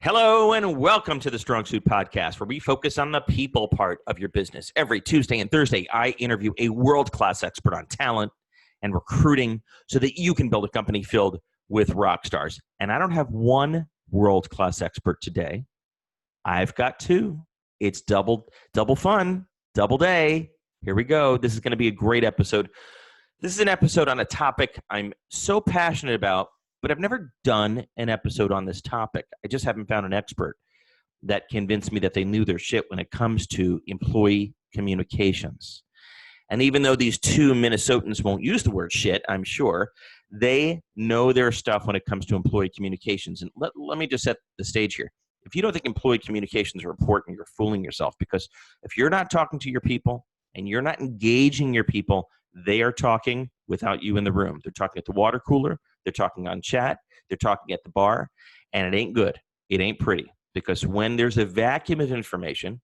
Hello and welcome to the Strong Suit Podcast, where we focus on the people part of your business. Every Tuesday and Thursday, I interview a world-class expert on talent and recruiting so that you can build a company filled with rock stars. And I don't have one world-class expert today. I've got two. It's double fun, double day. Here we go. This is going to be a great episode. This is an episode on a topic I'm so passionate about, but I've never done an episode on this topic. I just haven't found an expert that convinced me that they knew their shit when it comes to employee communications. And even though these two Minnesotans won't use the word shit, I'm sure, they know their stuff when it comes to employee communications. And let me just set the stage here. If you don't think employee communications are important, you're fooling yourself, because if you're not talking to your people and you're not engaging your people, they are talking without you in the room. They're talking at the water cooler. They're talking on chat. They're talking at the bar. And it ain't good. It ain't pretty. Because when there's a vacuum of information,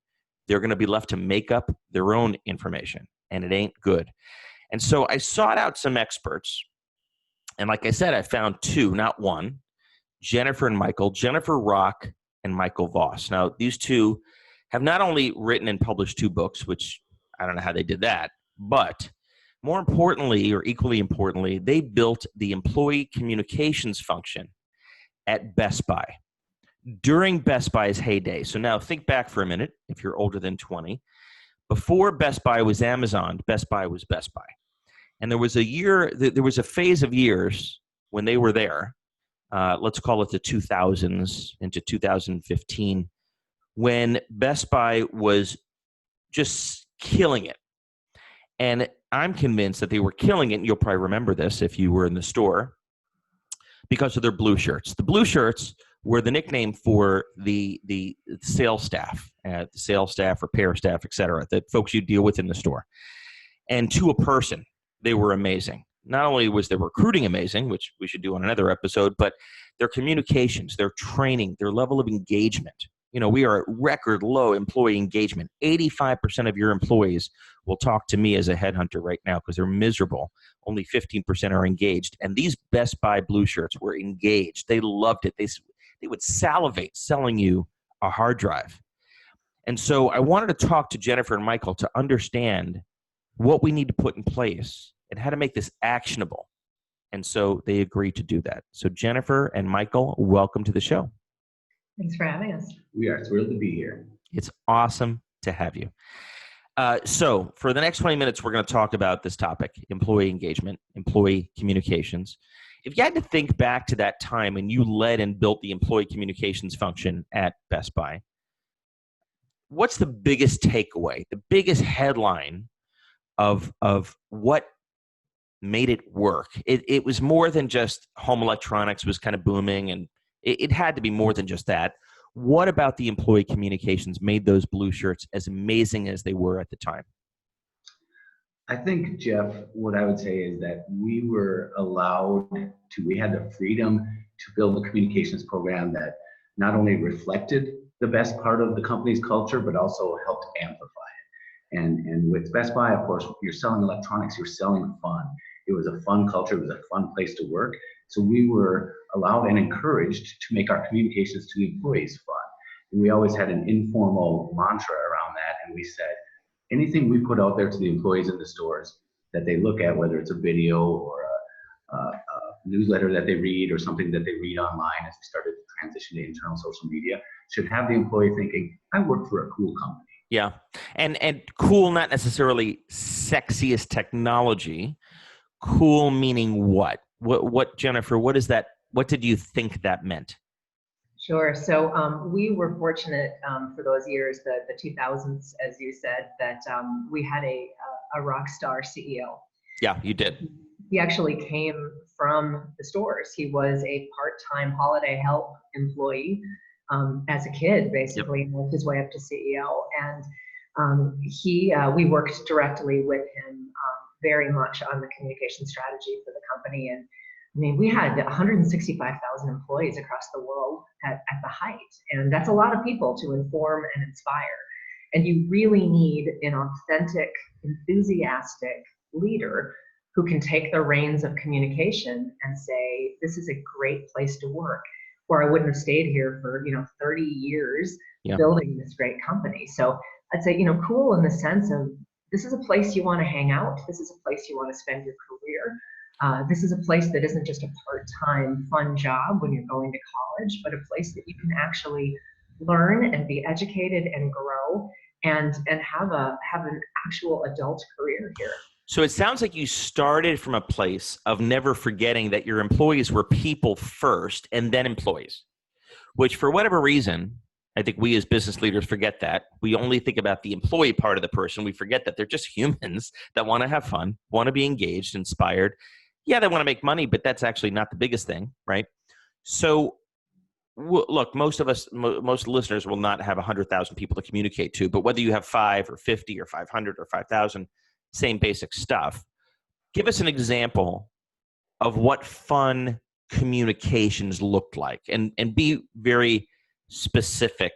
they're going to be left to make up their own information. And it ain't good. And so I sought out some experts. And like I said, I found two, not one. Jennifer Rock and Michael Voss. Now, these two have not only written and published two books, which I don't know how they did that, but more importantly, or equally importantly, they built the employee communications function at Best Buy during Best Buy's heyday. So now think back for a minute, if you're older than 20. Before Best Buy was Amazon, Best Buy was Best Buy. And there was a phase of years when they were there, let's call it the 2000s into 2015, when Best Buy was just killing it. And I'm convinced that they were killing it, and you'll probably remember this if you were in the store, because of their blue shirts. The blue shirts were the nickname for the sales staff, repair staff, et cetera, the folks you deal with in the store. And to a person, they were amazing. Not only was their recruiting amazing, which we should do on another episode, but their communications, their training, their level of engagement. You know, we are at record low employee engagement. 85% of your employees will talk to me as a headhunter right now because they're miserable. Only 15% are engaged. And these Best Buy blue shirts were engaged. They loved it. They would salivate selling you a hard drive. And so I wanted to talk to Jennifer and Michael to understand what we need to put in place and how to make this actionable. And so they agreed to do that. So Jennifer and Michael, welcome to the show. Thanks for having us. We are thrilled to be here. It's awesome to have you. So for the next 20 minutes, we're going to talk about this topic, employee engagement, employee communications. If you had to think back to that time when you led and built the employee communications function at Best Buy, what's the biggest takeaway, the biggest headline of what made it work? It was more than just home electronics was kind of booming, and it had to be more than just that. What about the employee communications made those blue shirts as amazing as they were at the time? I think, Jeff, what I would say is that we had the freedom to build a communications program that not only reflected the best part of the company's culture, but also helped amplify it. And with Best Buy, of course, you're selling electronics, you're selling fun. It was a fun culture, it was a fun place to work. So we were allowed and encouraged to make our communications to the employees fun. And we always had an informal mantra around that. And we said, anything we put out there to the employees in the stores that they look at, whether it's a video or a newsletter that they read or something that they read online as we started to transition to internal social media, should have the employee thinking, I work for a cool company. Yeah. And cool, not necessarily sexiest technology. Cool meaning what? What, Jennifer, what is that? What did you think that meant? Sure. So we were fortunate for those years, the 2000s, as you said, that we had a Rockstar CEO. Yeah, you did. He actually came from the stores. He was a part-time holiday help employee as a kid, basically, and worked his way up to CEO. And we worked directly with him very much on the communication strategy for the company. And I mean, we had 165,000 employees across the world at the height. And that's a lot of people to inform and inspire. And you really need an authentic, enthusiastic leader who can take the reins of communication and say, this is a great place to work. or I wouldn't have stayed here for, 30 years building this great company. So I'd say, cool in the sense of this is a place you want to hang out. This is a place you want to spend your career. This is a place that isn't just a part-time fun job when you're going to college, but a place that you can actually learn and be educated and grow and have an actual adult career here. So it sounds like you started from a place of never forgetting that your employees were people first and then employees, which for whatever reason, I think we as business leaders forget that. We only think about the employee part of the person. We forget that they're just humans that want to have fun, want to be engaged, inspired. Yeah, they want to make money, but that's actually not the biggest thing, right? So look, most of us, most listeners will not have 100,000 people to communicate to, but whether you have 5 or 50 or 500 or 5,000, same basic stuff. Give us an example of what fun communications looked like, and be very specific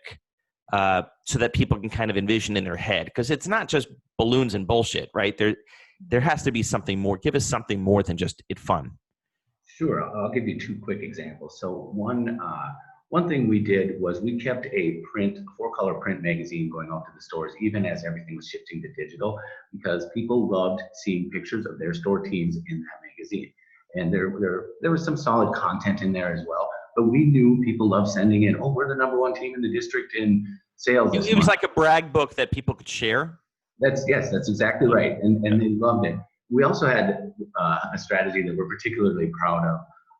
so that people can kind of envision in their head, because it's not just balloons and bullshit, right? There has to be something more. Give us something more than just it fun. Sure, I'll give you 2 quick examples. So one thing we did was we kept a 4-color print magazine going out to the stores, even as everything was shifting to digital, because people loved seeing pictures of their store teams in that magazine. And there was some solid content in there as well. But we knew people loved sending in, we're the #1 team in the district in sales. It was like a brag book that people could share? That's exactly right. And they loved it. We also had a strategy that we're particularly proud of.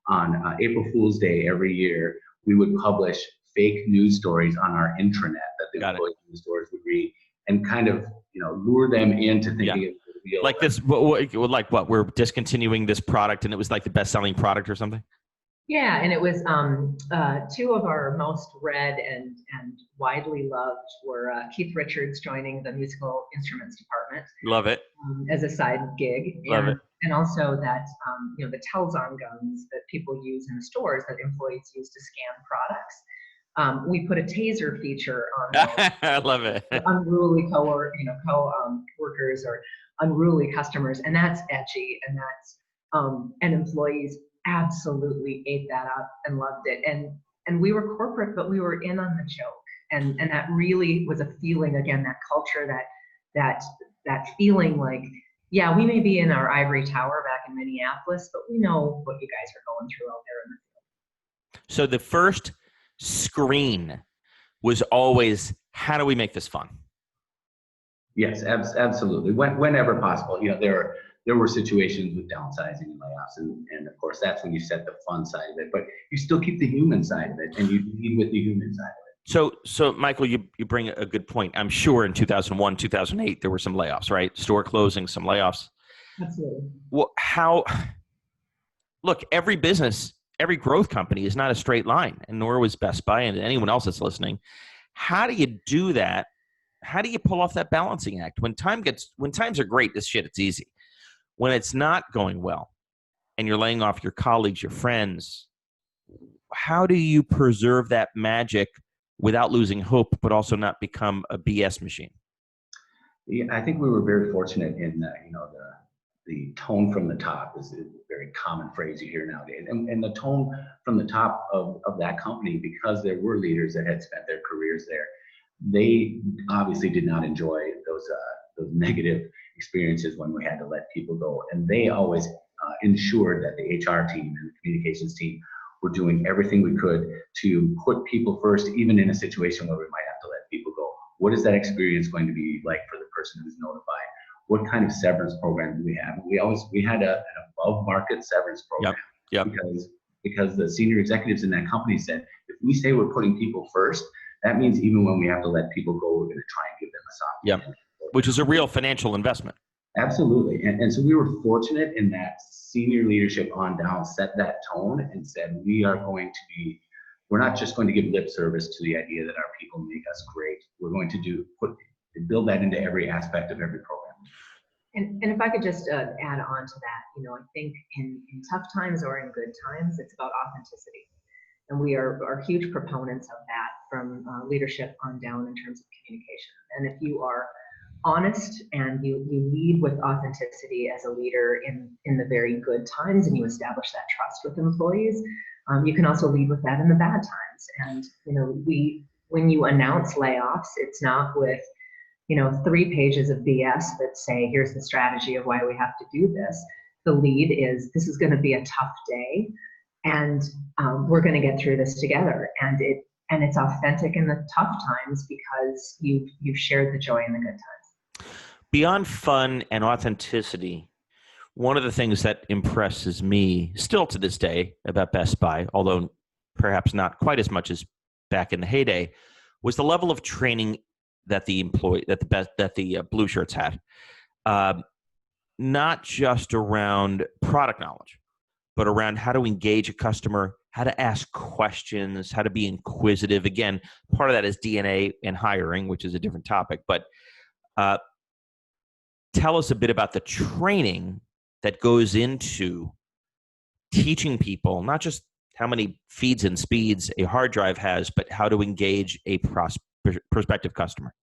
On April Fool's Day every year, we would publish fake news stories on our intranet that the employees in the stores would read, and kind of, lure them into thinking it was real. Like this, like what? We're discontinuing this product, and it was like the best-selling product or something? Yeah, and it was 2 of our most read and widely loved were Keith Richards joining the musical instruments department. Love it. As a side gig. Love it. And also that, the Telzon guns that people use in the stores that employees use to scan products. We put a taser feature on I love it. unruly workers or unruly customers, and that's edgy, and that's and employees absolutely ate that up and loved it. And we were corporate, but we were in on the joke, and that really was a feeling, again, that culture, that feeling like, yeah, we may be in our ivory tower back in Minneapolis, but we know what you guys are going through out there in the field. So the first screen was always, how do we make this fun? Yes, absolutely. Whenever possible. There were situations with downsizing and layoffs, and of course that's when you set the fun side of it, but you still keep the human side of it, and you lead with the human side of it. So Michael, you bring a good point. I'm sure in 2001, 2008, there were some layoffs, right? Store closings, some layoffs. Absolutely. Well, look, every business, every growth company is not a straight line, and nor was Best Buy and anyone else that's listening. How do you do that? How do you pull off that balancing act? When times are great, this shit, it's easy. When it's not going well and you're laying off your colleagues, your friends, how do you preserve that magic without losing hope, but also not become a BS machine? Yeah, I think we were very fortunate in the tone from the top is a very common phrase you hear nowadays. And the tone from the top of that company, because there were leaders that had spent their careers there, they obviously did not enjoy those negative experiences when we had to let people go. And they always ensured that the HR team and the communications team were doing everything we could to put people first, even in a situation where we might have to let people go. What is that experience going to be like for the person who's notified? What kind of severance program do we have? We had an above market severance program. Yep. Because the senior executives in that company said, if we say we're putting people first, that means even when we have to let people go, we're going to try and give them a soft hand. Which is a real financial investment. Absolutely. And so we were fortunate in that senior leadership on down set that tone and said, we're not just going to give lip service to the idea that our people make us great. We're going to build that into every aspect of every program. And if I could just add on to that, I think in tough times or in good times, it's about authenticity. And we are huge proponents of that from leadership on down in terms of communication. And if you are honest and you lead with authenticity as a leader in the very good times, and you establish that trust with employees, You can also lead with that in the bad times. And, when you announce layoffs, it's not with, 3 pages of BS that say, here's the strategy of why we have to do this. The lead is, this is going to be a tough day, and we're going to get through this together. And it's authentic in the tough times because you've shared the joy in the good times. Beyond fun and authenticity, one of the things that impresses me still to this day about Best Buy, although perhaps not quite as much as back in the heyday, was the level of training that the Blue Shirts had. Not just around product knowledge, but around how to engage a customer, how to ask questions, how to be inquisitive. Again, part of that is DNA and hiring, which is a different topic. But tell us a bit about the training that goes into teaching people, not just how many feeds and speeds a hard drive has, but how to engage a prospective customer.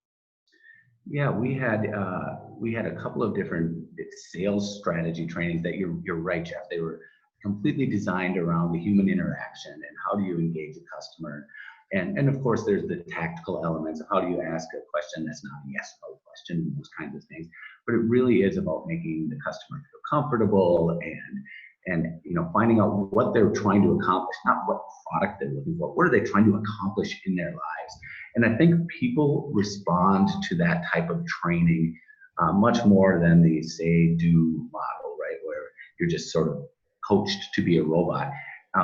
Yeah, we had a couple of different sales strategy trainings that you're right, Jeff. They were completely designed around the human interaction and how do you engage a customer. And of course, there's the tactical elements of how do you ask a question that's not a yes or no question, those kinds of things. But it really is about making the customer feel comfortable and finding out what they're trying to accomplish, not what product they're looking for. What are they trying to accomplish in their lives? And I think people respond to that type of training much more than the say-do model, right, where you're just sort of coached to be a robot.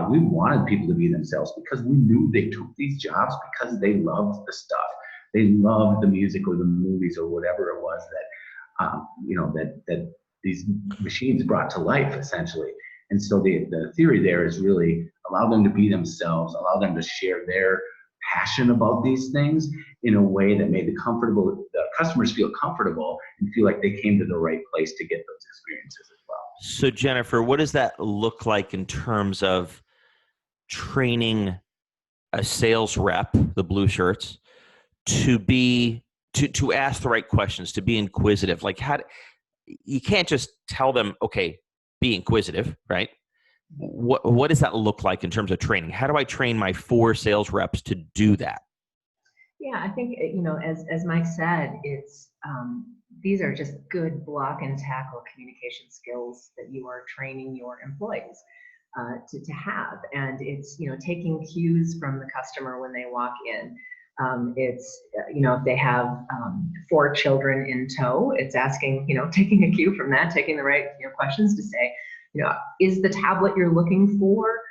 We wanted people to be themselves because we knew they took these jobs because they loved the stuff. They loved the music or the movies or whatever it was that these machines brought to life, essentially. And so the theory there is really allow them to be themselves, allow them to share their passion about these things in a way that made the customers feel comfortable and feel like they came to the right place to get those experiences as well. So Jennifer, what does that look like in terms of training a sales rep, the Blue Shirts, to ask the right questions, to be inquisitive? Like you can't just tell them, okay, be inquisitive, right? What does that look like in terms of training? How do I train my 4 sales reps to do that? Yeah, I think, as Mike said, it's these are just good block and tackle communication skills that you are training your employees to have. And it's, taking cues from the customer when they walk in. It's, if they have 4 children in tow, it's asking, taking a cue from that, taking the right questions to say, is the tablet you're looking for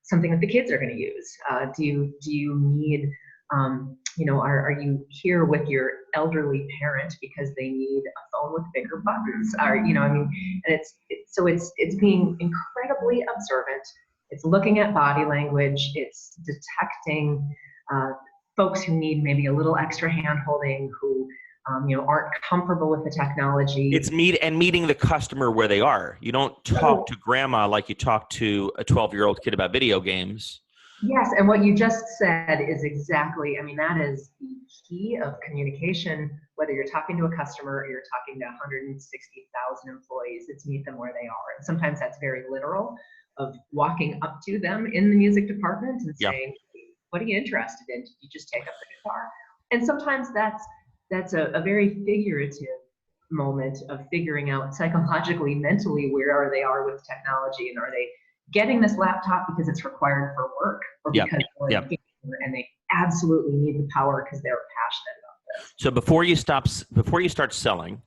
something that the kids are going to use? Do you need, are you here with your elderly parent because they need a phone with bigger buttons? And it's being incredibly observant. It's looking at body language. It's detecting folks who need maybe a little extra hand holding, who aren't comfortable with the technology. It's meeting the customer where they are. You don't talk to grandma like you talk to a 12-year-old kid about video games. Yes, and what you just said is exactly, that is the key of communication, whether you're talking to a customer or you're talking to 160,000 employees. It's meet them where they are. And sometimes that's very literal, of walking up to them in the music department and saying, what are you interested in? Did you just take up the guitar? And sometimes that's a very figurative moment of figuring out psychologically, mentally, where they are with technology, and are they getting this laptop because it's required for work, or because they're a gamer and they absolutely need the power because they're passionate about this. So before you start selling,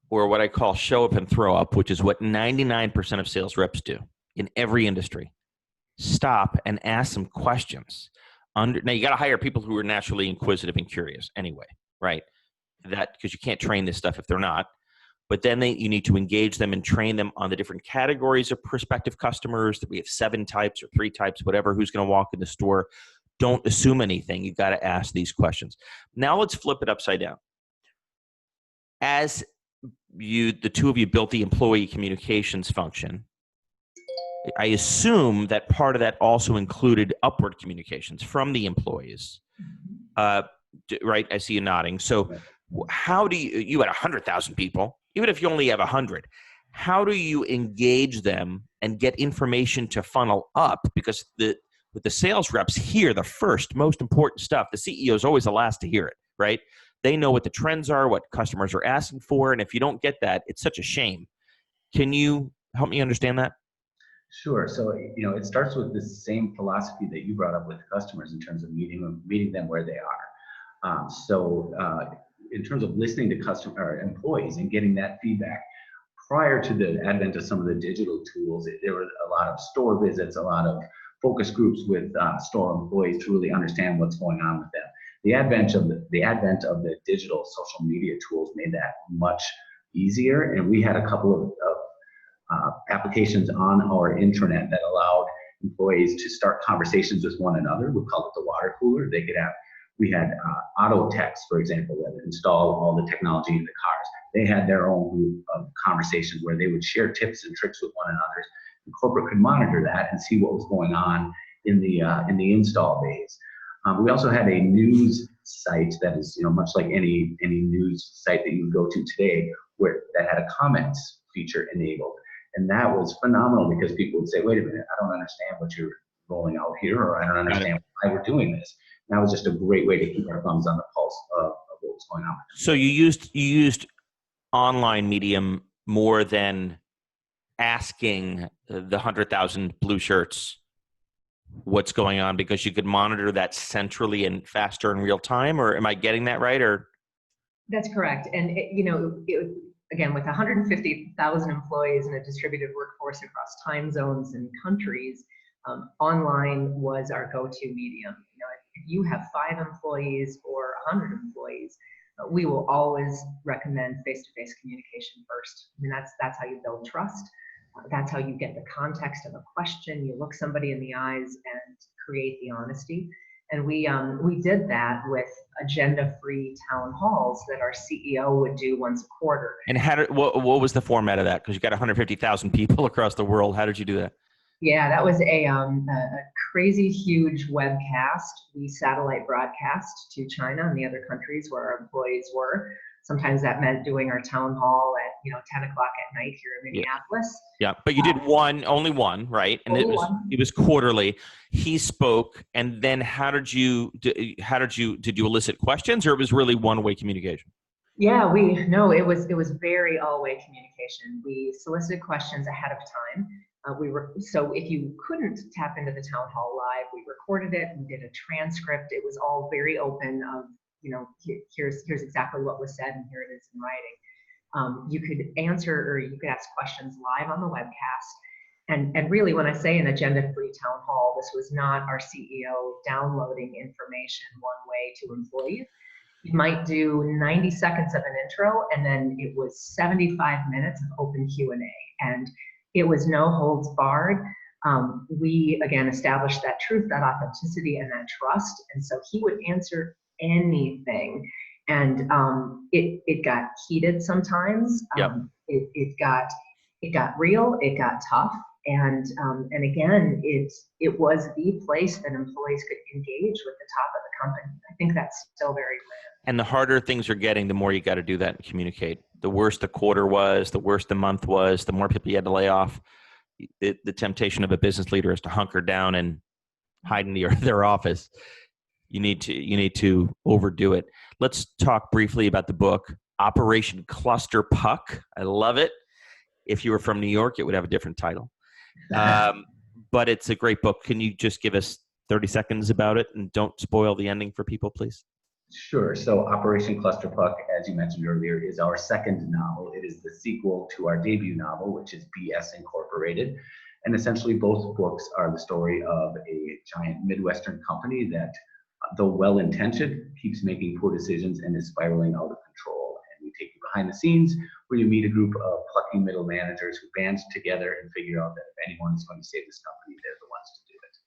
or what I call show up and throw up, which is what 99% of sales reps do in every industry, stop and ask some questions. Now you got to hire people who are naturally inquisitive and curious anyway, right? That, because you can't train this stuff if they're not. But then you need to engage them and train them on the different categories of prospective customers. That we have 7 types or 3 types, whatever, who's going to walk in the store. Don't assume anything. You've got to ask these questions. Now let's flip it upside down. As the 2 of you built the employee communications function, I assume that part of that also included upward communications from the employees. Right? I see you nodding. So how do you had 100,000 people, even if you only have 100, how do you engage them and get information to funnel up? Because with the sales reps hear the first most important stuff. The CEO is always the last to hear it, right? They know what the trends are, what customers are asking for, and if you don't get that, it's such a shame. Can you help me understand that? Sure. So, it starts with the same philosophy that you brought up with customers in terms of meeting them where they are. In terms of listening to customer or employees and getting that feedback, prior to the advent of some of the digital tools, there were a lot of store visits, a lot of focus groups with store employees to really understand what's going on with them. The advent of the digital social media tools made that much easier, and we had a couple of applications on our intranet that allowed employees to start conversations with one another. We called it the water cooler. We had auto techs, for example, that would install all the technology in the cars. They had their own group of conversations where they would share tips and tricks with one another. The corporate could monitor that and see what was going on in the install bays. We also had a news site that is, much like any news site that you would go to today, that had a comments feature enabled. And that was phenomenal because people would say, wait a minute, I don't understand what you're rolling out here, or I don't understand why we're doing this. And that was just a great way to keep our thumbs on the pulse of what was going on. So you used online medium more than asking the 100,000 blue shirts what's going on, because you could monitor that centrally and faster in real time, or am I getting that right? Or that's correct. And again, with 150,000 employees and a distributed workforce across time zones and countries, online was our go-to medium. If you have 5 employees or 100 employees, we will always recommend face-to-face communication first. I mean, that's how you build trust. That's how you get the context of a question. You look somebody in the eyes and create the honesty. And we did that with agenda-free town halls that our CEO would do once a quarter. And what was the format of that? Because you got 150,000 people across the world. How did you do that? Yeah, that was a crazy huge webcast. We satellite broadcast to China and the other countries where our employees were. Sometimes that meant doing our town hall at 10 o'clock at night here in Minneapolis. Yeah, but you did only one, right? And it was quarterly. He spoke, and then did you elicit questions, or it was really one-way communication? Yeah, it was very all-way communication. We solicited questions ahead of time. So if you couldn't tap into the town hall live, we recorded it. We did a transcript. It was all very open of, here's exactly what was said, and here it is in writing. You could answer or you could ask questions live on the webcast. And really, when I say an agenda-free town hall, this was not our CEO downloading information one way to employees. You might do 90 seconds of an intro, and then it was 75 minutes of open Q&A. And it was no holds barred. We, again, established that truth, that authenticity, and that trust. And so he would answer anything. And it got heated sometimes. Yep. It got real, it got tough. And again, it was the place that employees could engage with the top of the company. I think that's still very rare. And the harder things are getting, the more you got to do that and communicate. The worse the quarter was, the worse the month was, the more people you had to lay off. The temptation of a business leader is to hunker down and hide in their office. You need to overdo it. Let's talk briefly about the book, Operation Clusterpuck. I love it. If you were from New York, it would have a different title. But it's a great book. Can you just give us 30 seconds about it, and don't spoil the ending for people, please? Sure. So Operation Clusterpuck, as you mentioned earlier, is our second novel. It is the sequel to our debut novel, which is BS Incorporated. And essentially both books are the story of a giant Midwestern company that, though well-intentioned, keeps making poor decisions and is spiraling out of control. And we take you behind the scenes where you meet a group of plucky middle managers who band together and figure out that if anyone is going to save this company, they're the ones to do it.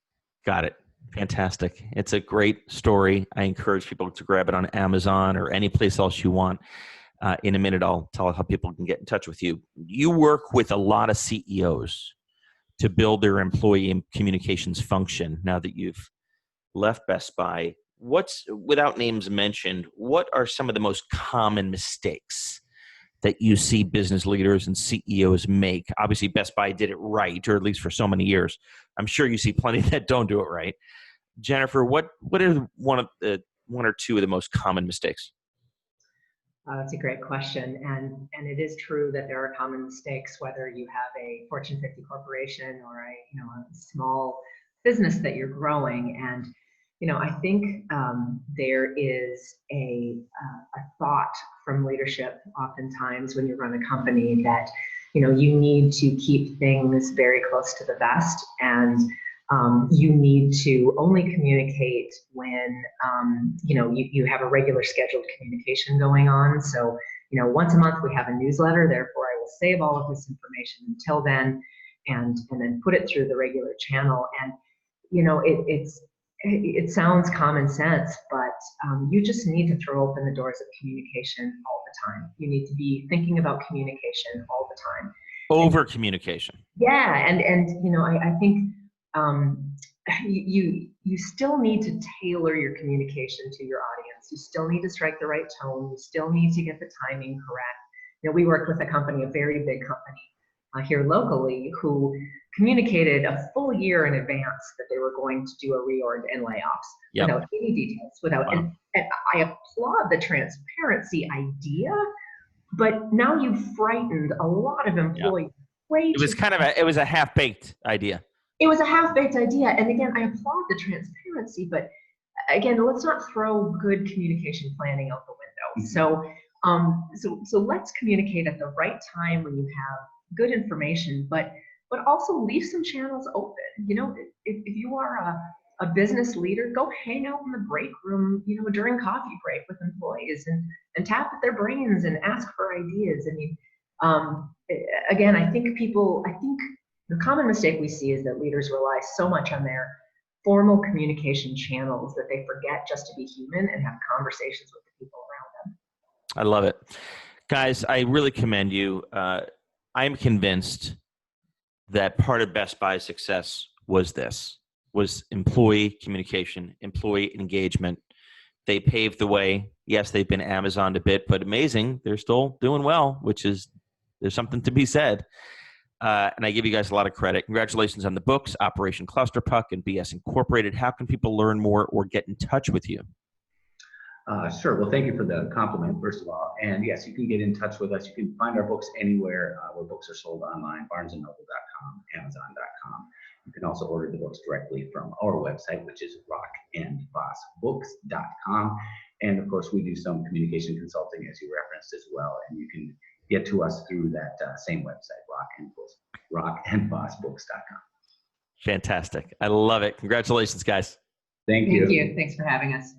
Got it. Fantastic. It's a great story. I encourage people to grab it on Amazon or any place else you want. In a minute, I'll tell how people can get in touch with you. You work with a lot of CEOs to build their employee communications function now that you've left Best Buy. Without names mentioned, what are some of the most common mistakes that you see business leaders and CEOs make? Obviously, Best Buy did it right, or at least for so many years. I'm sure you see plenty that don't do it right. Jennifer, what are one or two of the most common mistakes? That's a great question, and it is true that there are common mistakes, whether you have a Fortune 50 corporation or a small business that you're growing. And I think there is a thought from leadership oftentimes when you run a company that you need to keep things very close to the vest, and you need to only communicate when you have a regular scheduled communication going on. So once a month we have a newsletter, therefore I will save all of this information until then, and then put it through the regular channel. And it sounds common sense, but you just need to throw open the doors of communication all the time. You need to be thinking about communication all the time. Over communication. Yeah, and I think you still need to tailor your communication to your audience. You still need to strike the right tone. You still need to get the timing correct. We worked with a company, a very big company here locally, who communicated a full year in advance that they were going to do a reorg and layoffs. Yep. Without any details, wow. and I applaud the transparency idea, but now you've frightened a lot of employees. Yep. It was a half-baked idea. It was a half-baked idea. And again, I applaud the transparency, but again, let's not throw good communication planning out the window. Mm-hmm. So let's communicate at the right time when you have good information, but also leave some channels open. If you are a business leader, go hang out in the break room, during coffee break with employees and tap at their brains and ask for ideas. Again, I think the common mistake we see is that leaders rely so much on their formal communication channels that they forget just to be human and have conversations with the people around them. I love it. Guys, I really commend you. I'm convinced that part of Best Buy's success was employee communication, employee engagement. They paved the way. Yes, they've been Amazoned a bit, but amazing. They're still doing well, there's something to be said. And I give you guys a lot of credit. Congratulations on the books, Operation Clusterpuck and BS Incorporated. How can people learn more or get in touch with you? Sure. Well, thank you for the compliment, first of all. And yes, you can get in touch with us. You can find our books anywhere where books are sold online, barnesandnoble.com, amazon.com. You can also order the books directly from our website, which is rockandvossbooks.com. And of course, we do some communication consulting, as you referenced as well. And you can get to us through that same website, rockandvossbooks.com. Fantastic. I love it. Congratulations, guys. Thank you. Thank you. Thanks for having us.